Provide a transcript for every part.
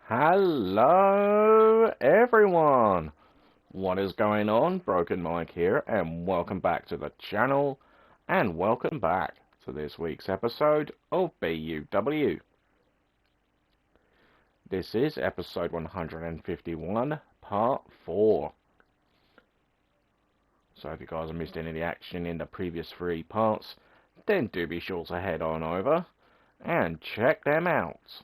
Hello everyone! What is going on? Broken Mike here, and welcome back to the channel, and welcome back to this week's episode of BUW. This is episode 151, part 4. So if you guys have missed any of the action in the previous 3 parts, then do be sure to head on over and check them out.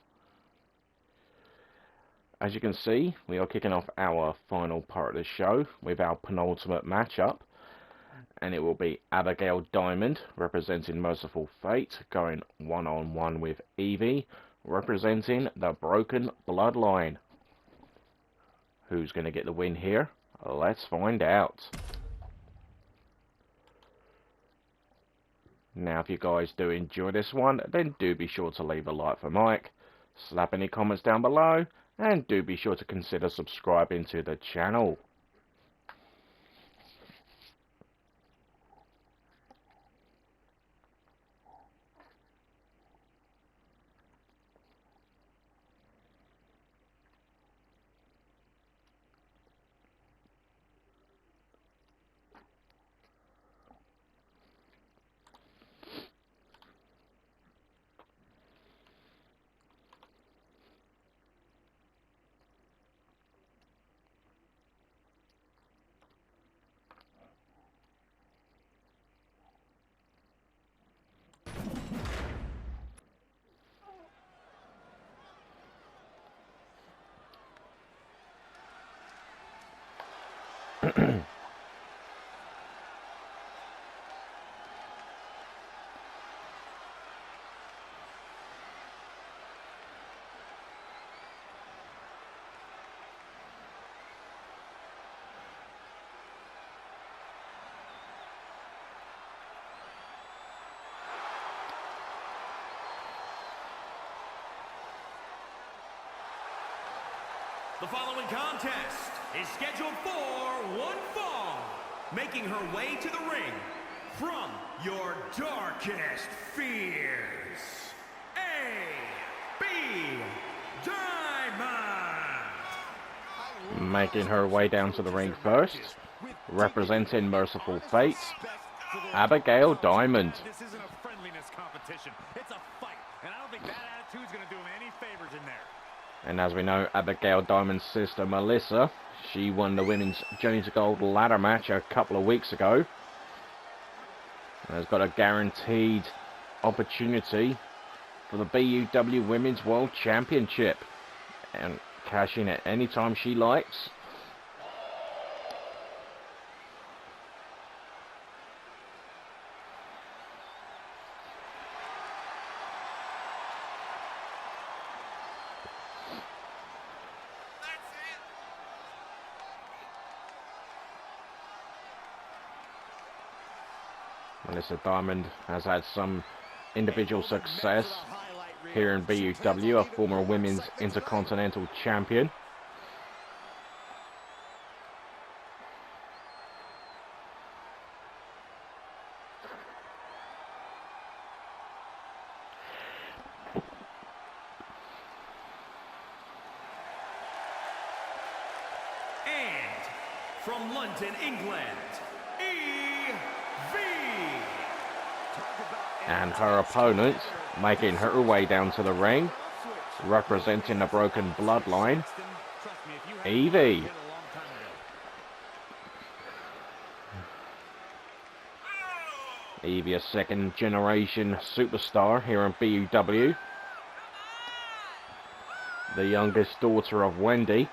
As you can see, we are kicking off our final part of the show with our penultimate matchup, and it will be Abigail Diamond representing Merciful Fate going one-on-one with Evie representing the Broken Bloodline. Who's going to get the win here? Let's find out. Now if you guys do enjoy this one, then do be sure to leave a like for Mike, slap any comments down below, and do be sure to consider subscribing to the channel. The following contest is scheduled for one fall. Making her way to the ring from your darkest fears, A.B. Diamond. Making her way down to the ring first, representing Merciful Fate, Abigail Diamond. This isn't a friendliness competition. It's a fight, and I don't think that attitude's going to do him any favors in there. And as we know, Abigail Diamond's sister Melissa, she won the Women's Journey to Gold ladder match a couple of weeks ago. And has got a guaranteed opportunity for the BUW Women's World Championship. And cash in at any time she likes. Melissa Diamond has had some individual success here in BUW, a former Women's Intercontinental Champion. And from London, England, And her opponent, making her way down to the ring, representing the Broken Bloodline, Evie. Evie, a second generation superstar here in BUW. The youngest daughter of Wendy.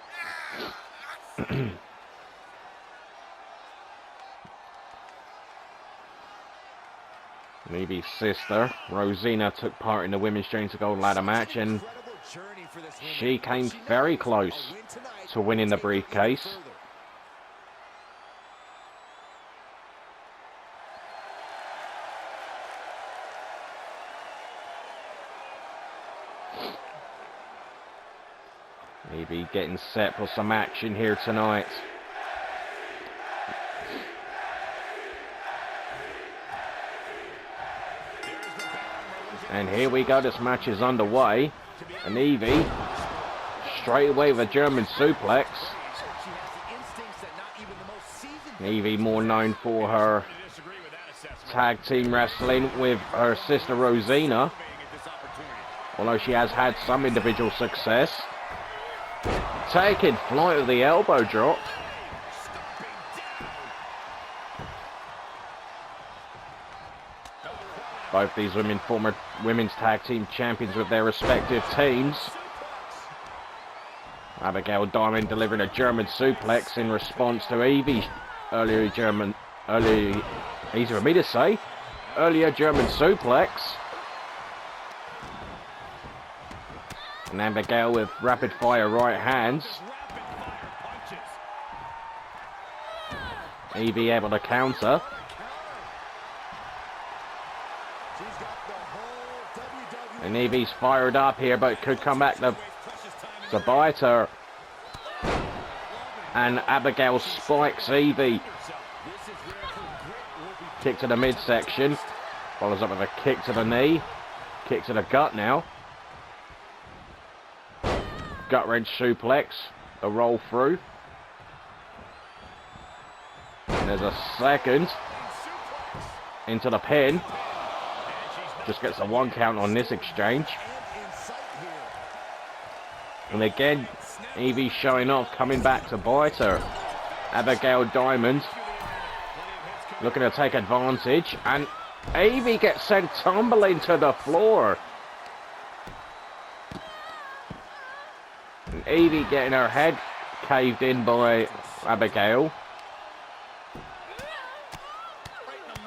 Evie's sister, Rosina, took part in the Women's Journey to Gold ladder match, and she came very close to winning the briefcase. Evie getting set for some action here tonight. And here we go, this match is underway. And Evie Straight away with a German suplex. Evie more known for her tag team wrestling with her sister Rosina, although she has had some individual success. Taking flight of the elbow drop. Both these women former women's tag team champions with their respective teams. Abigail Diamond delivering a German suplex in response to Evie's earlier German suplex. And Abigail with rapid fire right hands. Evie able to counter. And Evie's fired up here, but could come back to bite her. And Abigail spikes Evie. Kick to the midsection. Follows up with a kick to the knee. Kick to the gut now. Gut wrench suplex. A roll through. And there's a second. Into the pin. Just gets a 1 count on this exchange. And again, Evie showing off, coming back to bite her. Abigail Diamond looking to take advantage. And Evie gets sent tumbling to the floor. And Evie getting her head caved in by Abigail.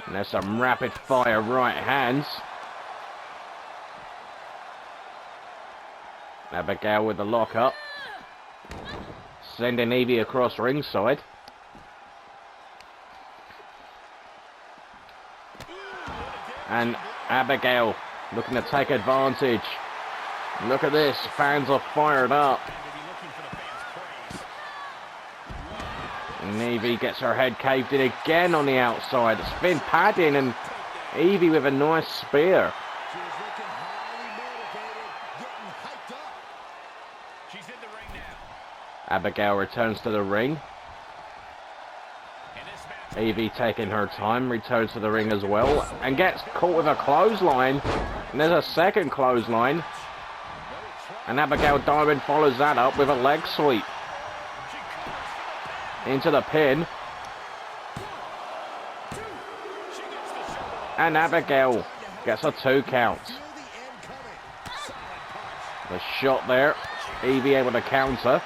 And there's some rapid fire right hands. Abigail with the lock up. Sending Evie across ringside. And Abigail looking to take advantage. Look at this, fans are fired up. And Evie gets her head caved in again on the outside. Spin padding and Evie with a nice spear. Abigail returns to the ring. Evie taking her time, returns to the ring as well, and gets caught with a clothesline. And there's a second clothesline. And Abigail Diamond follows that up with a leg sweep. Into the pin. And Abigail gets a 2 count. The shot there. Evie able to counter.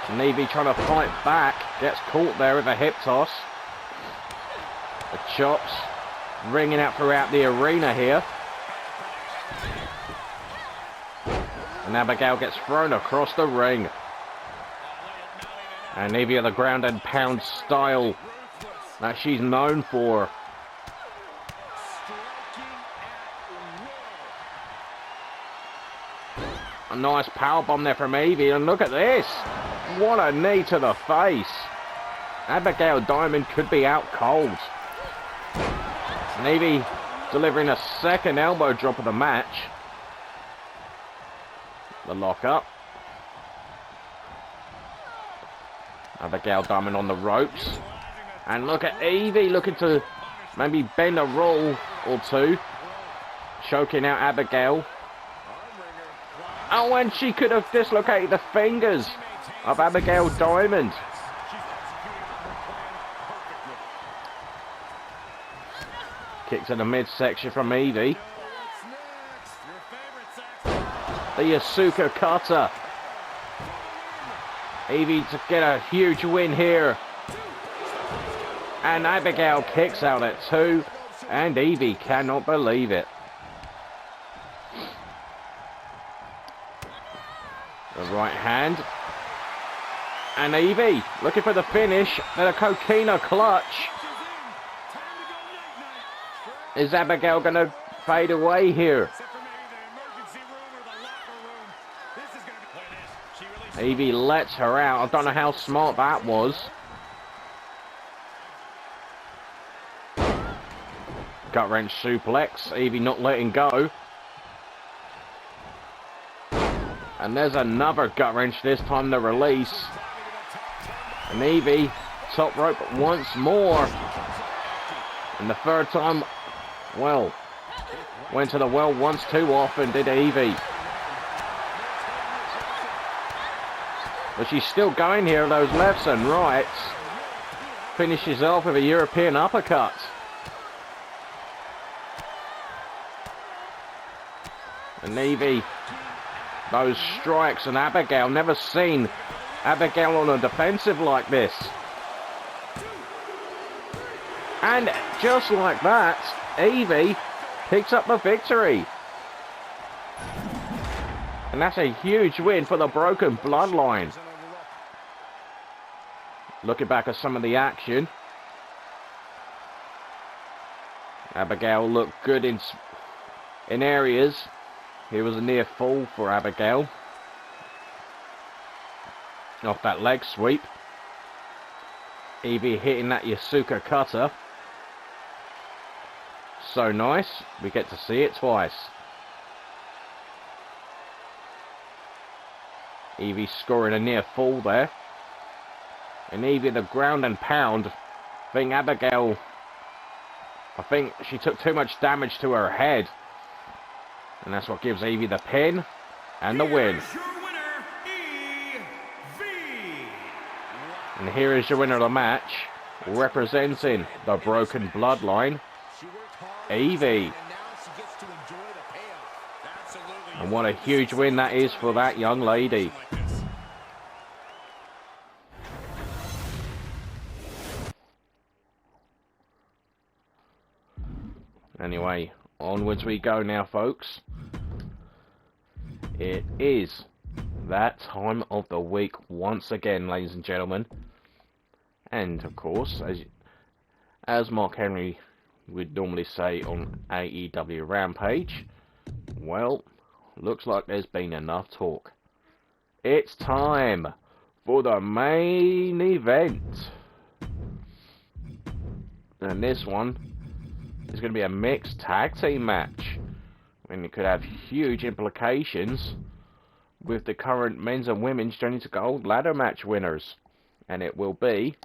And Evie trying to fight back. Gets caught there with a hip toss. The chops ringing out throughout the arena here. And Abigail gets thrown across the ring. And Evie of the ground and pound style that she's known for. A nice powerbomb there from Evie, and look at this. What a knee to the face. Abigail Diamond could be out cold. And Evie delivering a second elbow drop of the match. The lock up. Abigail Diamond on the ropes. And look at Evie looking to maybe bend a roll or two. Choking out Abigail. Oh, and she could have dislocated the fingers of Abigail Diamond. Kick to the midsection from Evie. The Asuka cutter. Evie to get a huge win here. And Abigail kicks out at 2. And Evie cannot believe it. The right hand. And Evie looking for the finish. And a coquina clutch. Is Abigail going to fade away here? Evie lets her out. I don't know how smart that was. Gut wrench suplex. Evie not letting go. And there's another gut wrench, this time the release. And Evie, top rope once more. And the third time, well, went to the well once too often, did Evie. But she's still going here, those lefts and rights. Finishes off with a European uppercut. And Evie, those strikes, and Abigail, never seen Abigail on a defensive like this. And just like that, Evie picks up the victory. And that's a huge win for the Broken Bloodline. Looking back at some of the action, Abigail looked good in areas. Here was a near fall for Abigail. Off that leg sweep. Evie hitting that Yasuka cutter. So nice. We get to see it twice. Evie scoring a near fall there. And Evie the ground and pound. I think she took too much damage to her head. And that's what gives Evie the pin and the win. And here is your winner of the match, representing the Broken Bloodline, Evie. And what a huge win that is for that young lady. Anyway, onwards we go now, folks. It is that time of the week once again, ladies and gentlemen. And of course, as Mark Henry would normally say on AEW Rampage, well, looks like there's been enough talk. It's time for the main event. And this one is going to be a mixed tag team match. And it could have huge implications with the current men's and women's Journey to Gold ladder match winners. And it will be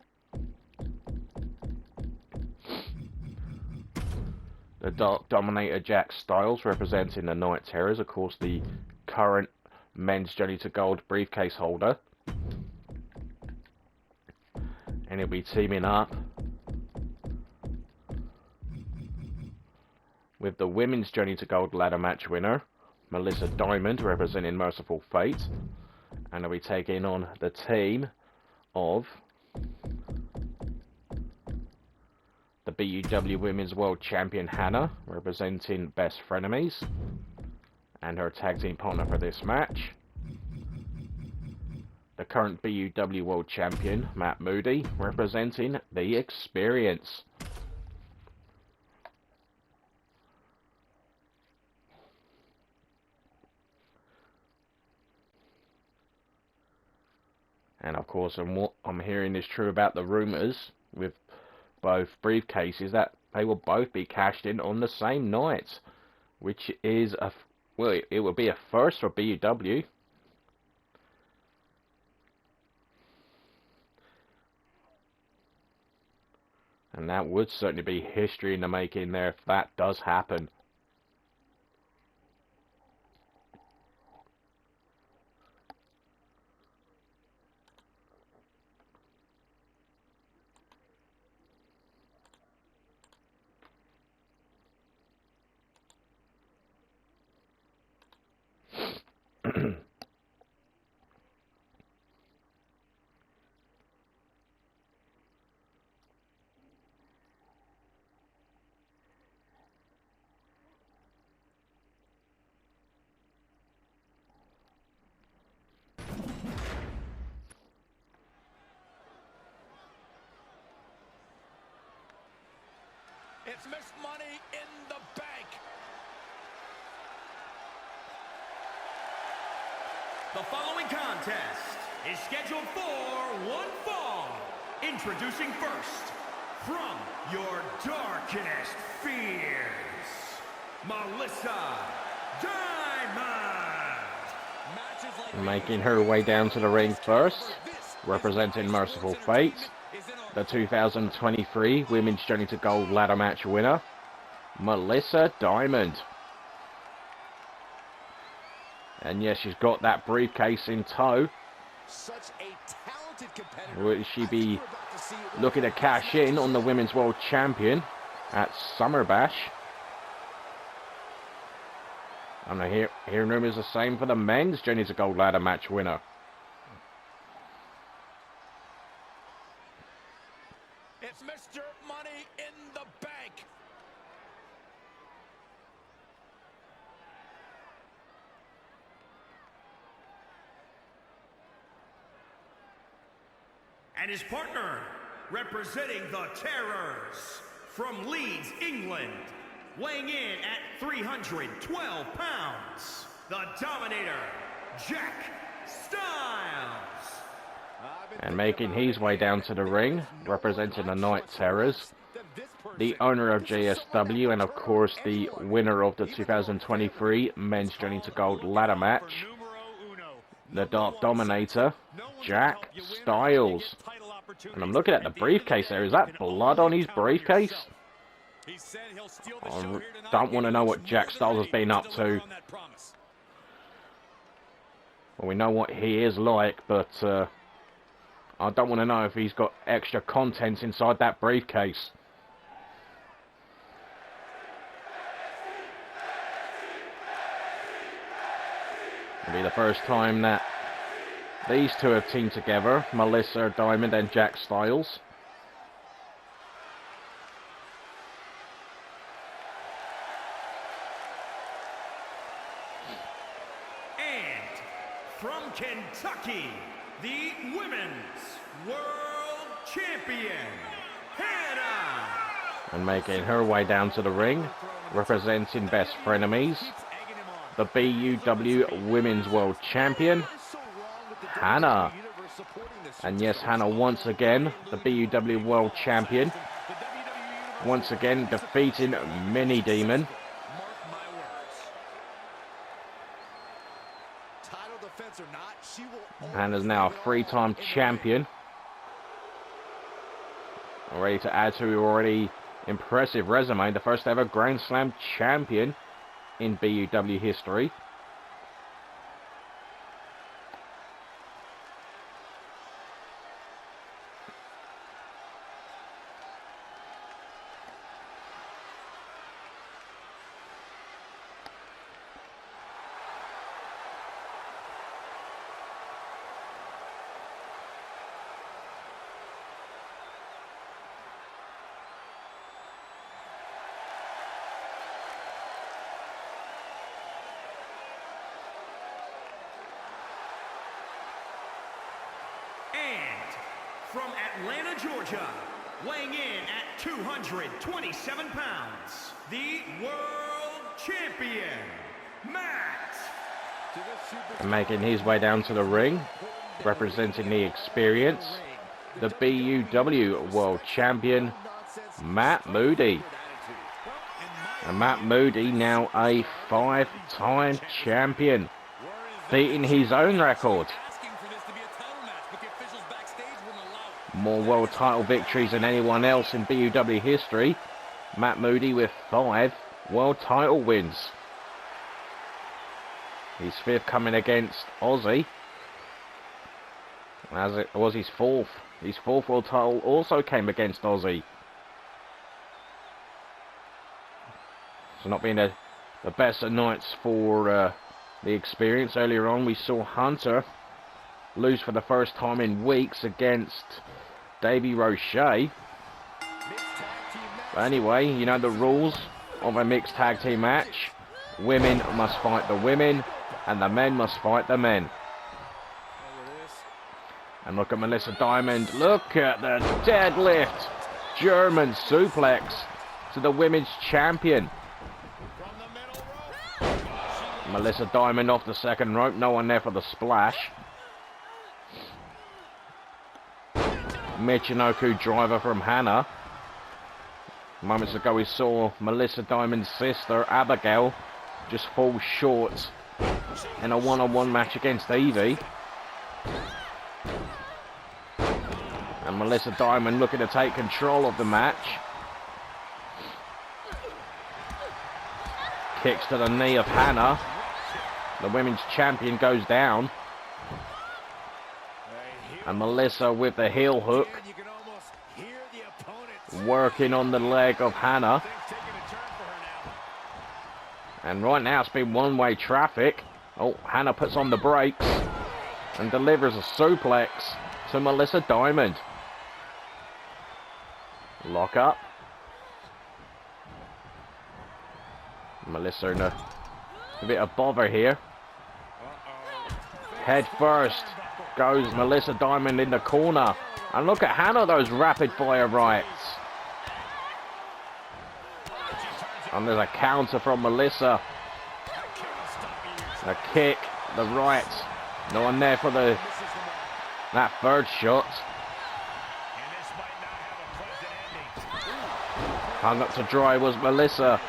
the Dark Dominator Jack Styles representing the Night Terrors, of course the current men's Journey to Gold briefcase holder. And he'll be teaming up with the women's Journey to Gold ladder match winner, Melissa Diamond, representing Merciful Fate. And he'll be taking on the team of the BUW Women's World Champion Hannah, representing Best Frenemies, and her tag team partner for this match, the current BUW World Champion Matt Moody, representing The Experience. And of course, and what I'm hearing is true about the rumours with both briefcases, that they will both be cashed in on the same night, which is well, it will be a first for BUW. And that would certainly be history in the making there if that does happen. It's Miss Money in the Bank. The following contest is scheduled for one fall. Introducing first, from your darkest fears, Melissa Diamond. Matches like Making her way down to the ring first, representing Merciful Fate, the 2023 Women's Journey to Gold ladder match winner, Melissa Diamond. And yes, she's got that briefcase in tow. Such a talented competitor. Will she be looking to cash in on the Women's World Champion at Summer Bash? I'm hearing rumors the same for the Men's Journey to Gold ladder match winner. It's Mr. Money in the Bank. And his partner, representing the Terrors, from Leeds, England, weighing in at 312 pounds, the Dominator, Jack Styles. And making his way down to the ring, representing the Night Terrors, the owner of JSW, and of course the winner of the 2023 Men's Journey to Gold ladder match, the Dark Dominator, Jack Styles. And I'm looking at the briefcase there. Is that blood on his briefcase? I don't want to know what Jack Styles has been up to. Well, we know what he is like, but I don't want to know if he's got extra contents inside that briefcase. It'll be the first time that these two have teamed together, Melissa Diamond and Jack Styles. And from Kentucky, the Women's World Champion, Hannah. And making her way down to the ring, representing Best Frenemies, the BUW Women's World Champion, Hannah. And yes, Hannah once again, the BUW World Champion. Once again, defeating Mini Demon. Hannah's now a 3-time champion. Ready to add to her already impressive resume, the first ever Grand Slam champion in BUW history. And from Atlanta, Georgia, weighing in at 227 pounds, the World Champion, Matt. And making his way down to the ring, representing the Experience, the BUW World Champion, Matt Moody. And Matt Moody now a 5-time champion, beating his own record. More world title victories than anyone else in BUW history. Matt Moody with 5 world title wins. His 5th coming against Ozzy, as it was his 4th. His 4th world title also came against Ozzy. It's not been the best of nights for the Experience. Earlier on we saw Hunter lose for the first time in weeks against Davey Roche. But anyway, you know the rules of a mixed tag team match. Women must fight the women, and the men must fight the men. And look at Melissa Diamond. Look at the deadlift. German suplex to the women's champion. Melissa Diamond off the second rope. No one there for the splash. Michinoku driver from Hannah. Moments ago we saw Melissa Diamond's sister Abigail just fall short in a one-on-one match against Evie. And Melissa Diamond looking to take control of the match. Kicks to the knee of Hannah. The women's champion goes down. And Melissa with the heel hook. Working on the leg of Hannah. And right now it's been one-way traffic. Oh, Hannah puts on the brakes. And delivers a suplex to Melissa Diamond. Lock up. Melissa in a bit of bother here. Head first goes Melissa Diamond in the corner. And look at Hannah, those rapid fire rights. And there's a counter from Melissa. A kick, the right. No one there for that third shot. Hung up to dry was Melissa.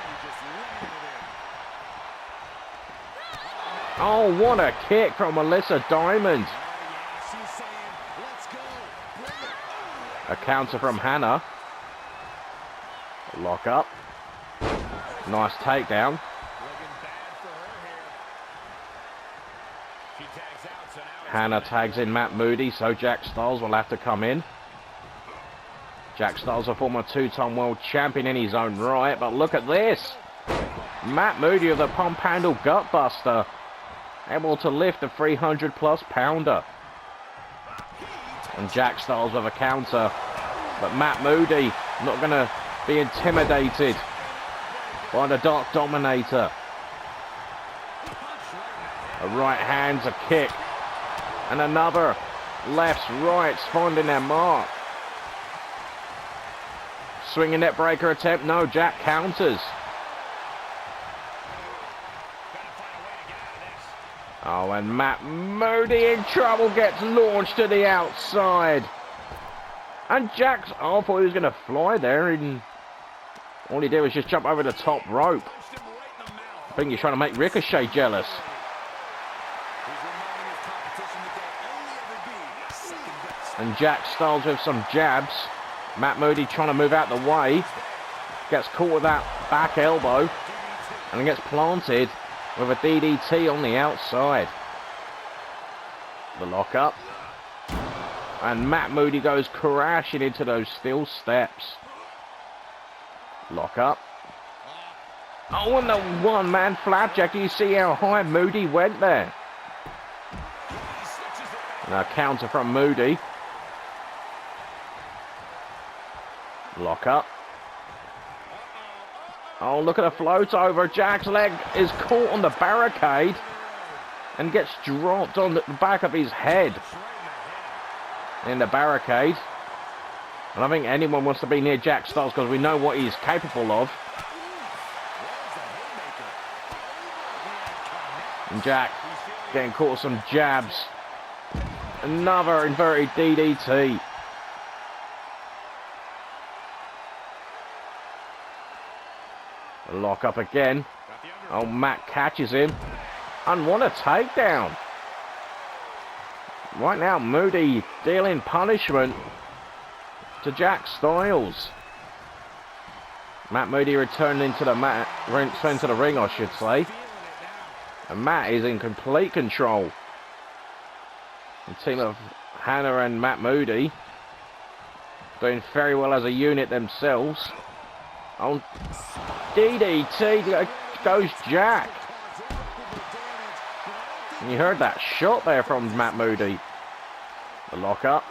Oh, what a kick from Melissa Diamond. A counter from Hannah. Lock up. Nice takedown. Hannah tags in Matt Moody, so Jack Styles will have to come in. Jack Styles, a former two-time world champion in his own right, but look at this. Matt Moody with a pump handle gutbuster. Able to lift a 300-plus pounder. And Jack Styles with a counter. But Matt Moody not going to be intimidated by the Dark Dominator. A right hand's a kick. And another lefts, rights, finding their mark. Swinging net breaker attempt. No, Jack counters. Oh, and Matt Moody in trouble, gets launched to the outside. And Jack's, oh, I thought he was going to fly there, and all he did was just jump over the top rope. I think he's trying to make Ricochet jealous. And Jack Styles with some jabs. Matt Moody trying to move out the way. Gets caught with that back elbow. And he gets planted with a DDT on the outside. The lock up. And Matt Moody goes crashing into those steel steps. Lock up. Oh, and the one-man flapjack. Do you see how high Moody went there? And a counter from Moody. Lock up. Oh, look at the float over. Jack's leg is caught on the barricade and gets dropped on the back of his head in the barricade. And I think anyone wants to be near Jack Styles because we know what he's capable of. And Jack getting caught with some jabs. Another inverted DDT. Lock up again. Oh, Matt catches him. And what a takedown. Right now, Moody dealing punishment to Jack Styles. Matt Moody returning into the ring, I should say. And Matt is in complete control. The team of Hannah and Matt Moody doing very well as a unit themselves. Oh, DDT goes Jack. And you heard that shot there from Matt Moody. The lock up.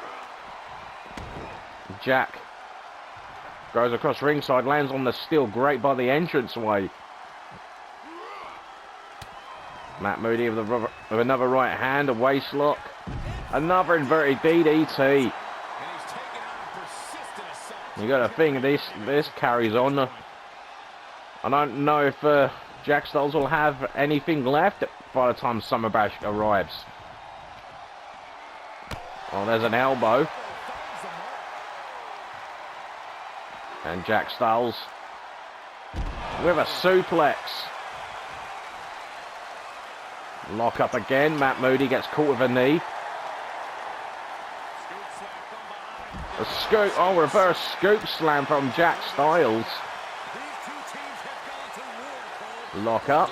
Jack goes across ringside, lands on the steel grate by the entranceway. Matt Moody with another right hand, a waist lock. Another inverted DDT. You got to think this carries on. I don't know if Jack Styles will have anything left by the time Summer Bash arrives. Oh, there's an elbow. And Jack Styles with a suplex. Lock up again. Matt Moody gets caught with a knee. A scoop. Oh, reverse scoop slam from Jack Styles. Lock up.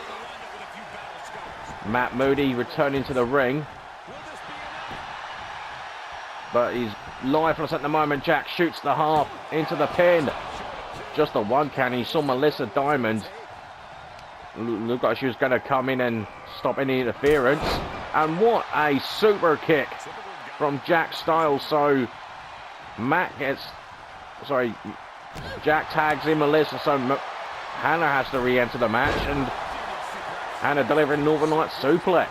Matt Moody returning to the ring. But he's lifeless at the moment. Jack shoots the half into the pin. Just the one count. He saw Melissa Diamond. Looked like she was going to come in and stop any interference. And what a super kick from Jack Styles. So Jack tags in Melissa. So Hannah has to re-enter the match. And Hannah delivering Northern Lights suplex.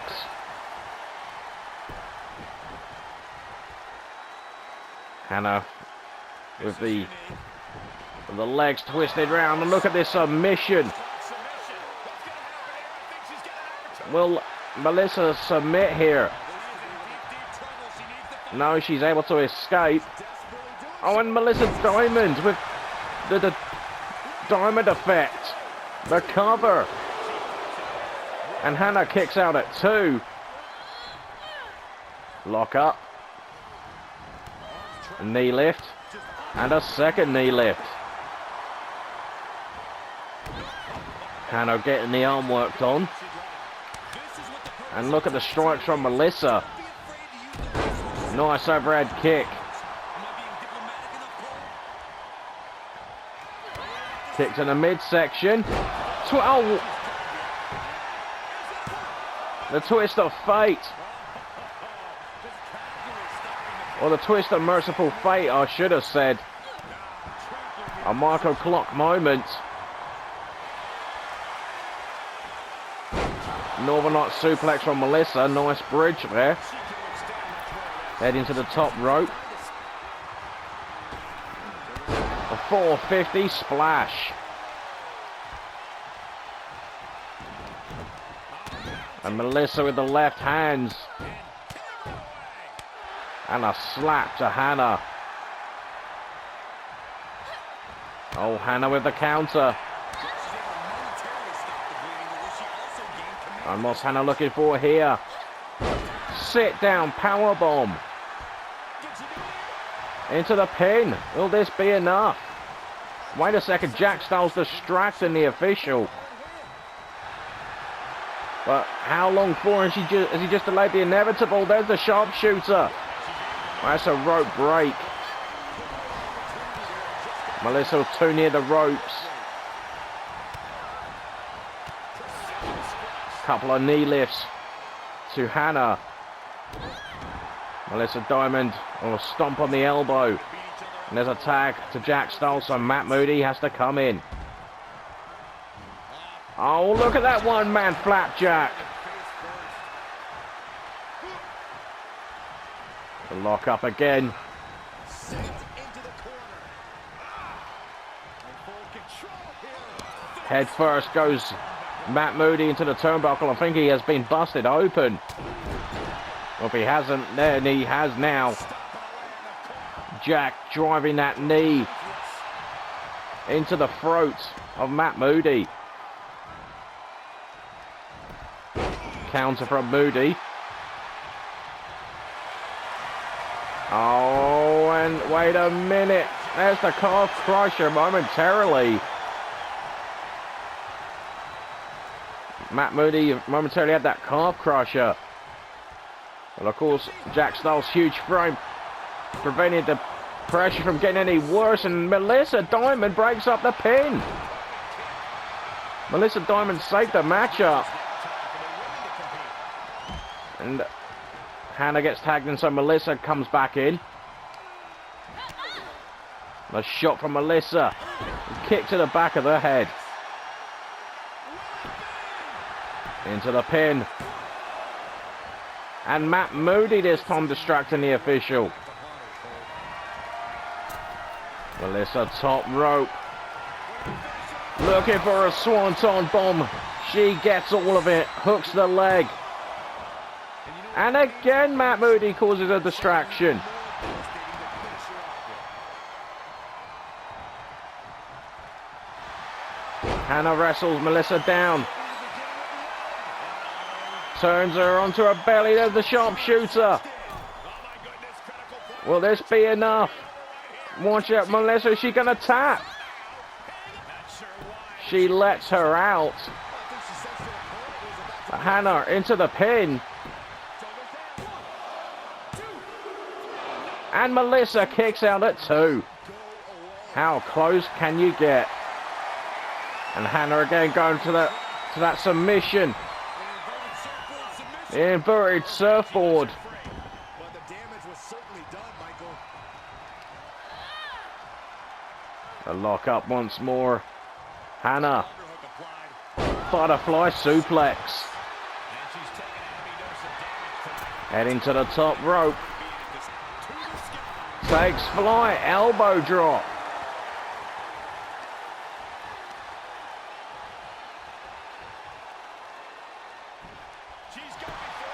Hannah with the legs twisted round, and look at this submission. Will Melissa submit here? No, she's able to escape. Oh, and Melissa Diamond with the diamond effect. The cover. And Hannah kicks out at 2. Lock up. A knee lift. And a second knee lift. Hannah getting the arm worked on. And look at the strikes from Melissa. Nice overhead kick. Kick to the midsection. The twist of fate. Or the twist of merciful fate, I should have said. A Michael Clock moment. Northern Lights suplex from Melissa. Nice bridge there. Heading to the top rope. A 450 splash. And Melissa with the left hands. And a slap to Hannah. Oh, Hannah with the counter. And what's Hannah looking for here? Sit down powerbomb. Into the pin. Will this be enough? Wait a second. Jack Styles distracting the official. But how long for? Has he just delayed the inevitable? There's the sharpshooter. That's a rope break. Melissa too near the ropes. Couple of knee lifts to Hannah. Melissa Diamond will stomp on the elbow. And there's a tag to Jack Styles, so Matt Moody has to come in. Oh, look at that one-man flapjack. The lock up again. Head first goes Matt Moody into the turnbuckle. I think he has been busted open. Well, if he hasn't, then he has now. Jack driving that knee into the throat of Matt Moody. Counter from Moody. Oh, and wait a minute. There's the calf crusher momentarily. Matt Moody momentarily had that calf crusher. Well, of course, Jack Styles' huge frame prevented the pressure from getting any worse, and Melissa Diamond breaks up the pin. Melissa Diamond saved the matchup. And Hannah gets tagged in, so Melissa comes back in. A shot from Melissa. A kick to the back of the head. Into the pin. And Matt Moody this time distracting the official. Melissa top rope. Looking for a swanton bomb. She gets all of it. Hooks the leg. And again Matt Moody causes a distraction. Hannah wrestles Melissa down. Turns her onto her belly. There's the sharpshooter. Will this be enough? Watch out, Melissa. Is she going to tap? She lets her out. Hannah into the pin. And Melissa kicks out at 2. How close can you get? And Hannah again going to that submission. The inverted surfboard. The lock up once more. Hannah. Butterfly suplex. Heading to the top rope. Takes flight. Elbow drop.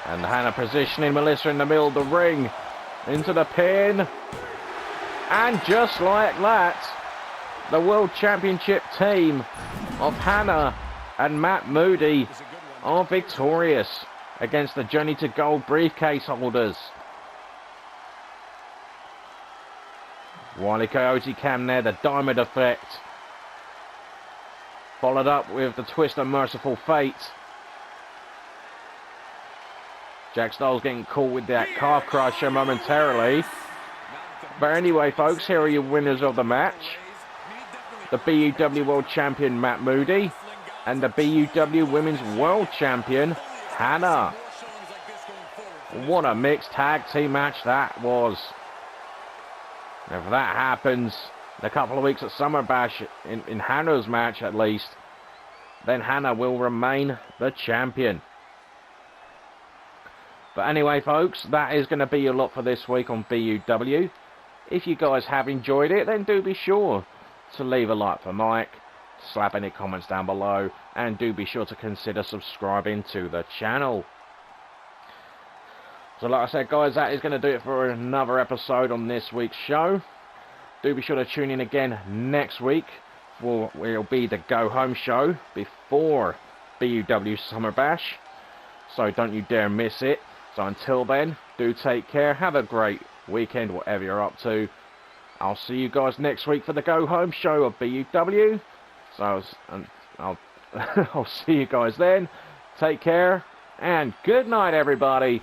And Hannah positioning Melissa in the middle of the ring. Into the pin. And just like that, the World Championship team of Hannah and Matt Moody are victorious against the Journey to Gold briefcase holders. Wile E. Coyote cam there, the Diamond Effect. Followed up with the Twist of Merciful Fate. Jack Styles getting caught with that calf crusher momentarily. But anyway, folks, here are your winners of the match. The BUW World Champion Matt Moody and the BUW Women's World Champion Hannah. What a mixed tag team match that was. If that happens in a couple of weeks at Summer Bash, in Hannah's match at least, then Hannah will remain the champion. But anyway, folks, that is going to be a lot for this week on BUW. If you guys have enjoyed it, then do be sure to leave a like for Mike, slap any comments down below, and do be sure to consider subscribing to the channel. So like I said, guys, that is going to do it for another episode on this week's show. Do be sure to tune in again next week for where it'll be the Go Home show before BUW Summer Bash. So don't you dare miss it. So until then, do take care. Have a great weekend, whatever you're up to. I'll see you guys next week for the Go Home show of BUW. So I'll see you guys then. Take care and good night, everybody.